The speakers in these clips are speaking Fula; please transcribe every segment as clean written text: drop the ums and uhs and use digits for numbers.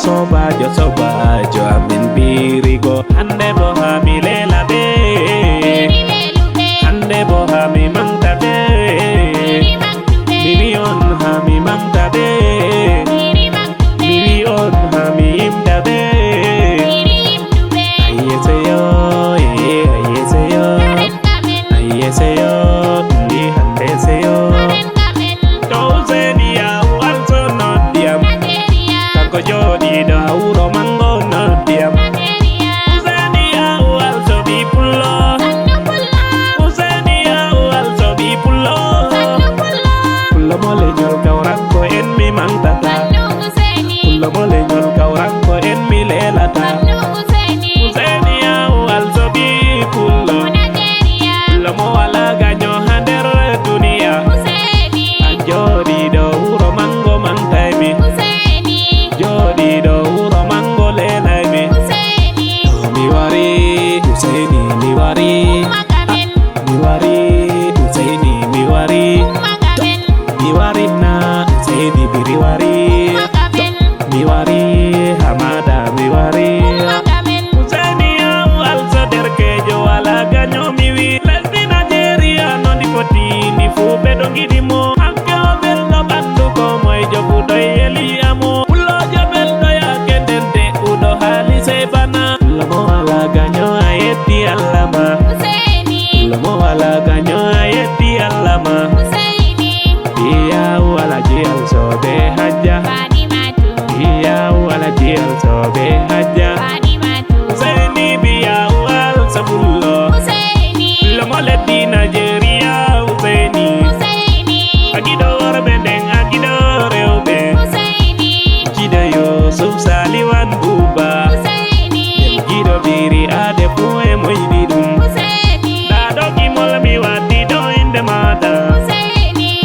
sobajo amin birigo hande bo ha mi lela be hande bo ha mi mangta be mi on ha mi mangta be mi on ha mi imda be ayeseyo ayeseyo ayeseyo ni hande seyo dozeni ya walso no diam kanko jodi da uro mango no diam uzeni ya walso bi pullo uzeni ya walso bi pullo pullo mole nyol kawranko en mi mangtata pullo mole nyol kawranko en mi lelata uzeni ya walso bi pullo pullo mo wala ganyo hander dunia jodi do uro mango mangtaimi jodi do uro mango lelaimi mi wari Husaini mi wari mi wari Husaini mi wari na Husaini biri wari mi wari Hamada mi wari Husaini ya also derkejo wala ganyo mi wi lesdi Nigeria non di foti ni fu bedo ngidimo Lomo wala ganyo ayeti alama iya wala jial sobe haja iya wala jial sobe haja Husaini biya wal sabullo lomo leddi Nigeria Husaini agido bendeng agido rewbe jida Yusuf Saliwan buba gido biri ade puwe moydidum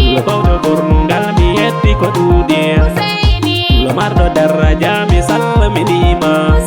Lobawdo bornungal mi yetti ko duudia Lomardo daraja mi salminima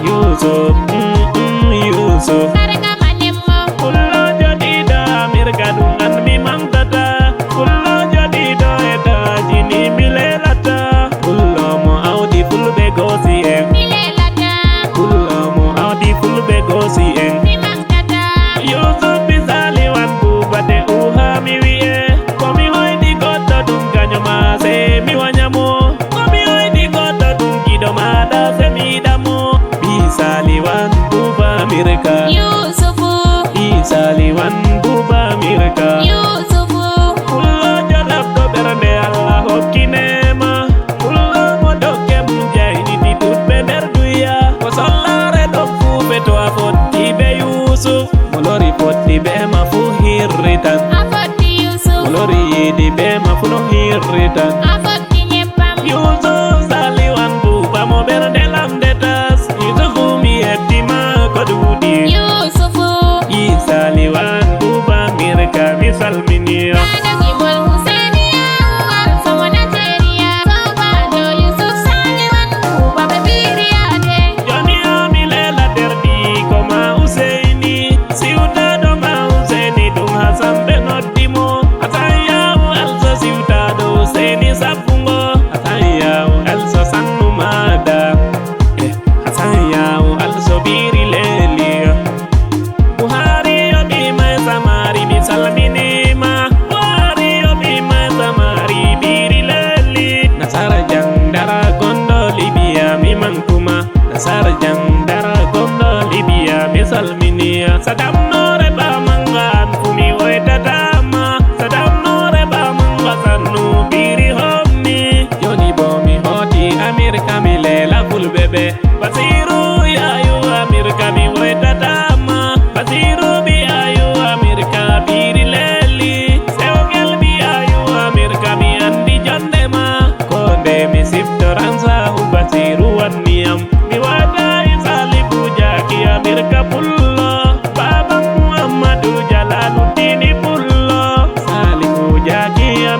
Yusuf Kullo jadi da mir gadungan mi mangtata Kullo jadi da eda jini milelata Kullo mo audi fulbe gosi en Kullo mo audi fulbe gosi en Yusuf bisali wan bubade uha mi wiye Komi hoidi goto dum kanyo mase mi wanyamo Komi hoidi goto dum gido mada se mi damo Bisali wan Amerika Yusufu Isaliwan buba Amerika Yusufu Kullo jadab do bernde Allah hokkinema Kullo modoke mujahidi ditut bener duya Ko sollare do fu beto afoti be Yusuf Molori foti be ma fu hirritan Afoti Yusuf Molori yidi be ma fu no hirritan Afoti nyepam Yusuf Saliwan buba mo bernde lamdetas Yusufu mi etima kodudi Yusufu Isaliwan buba Amerika misalminia Adagibol Husainia Wal sama Nigeria Sobajo Yusuf Saliwan Buba bebiriade Joni amilela derdi koma Husaini Siutado ma Husaini dum Hasan benodimo Atayawu also siutado Husaini safungo Atayawu also sanumada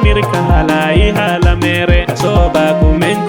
mirka hala i hala mere soba ku men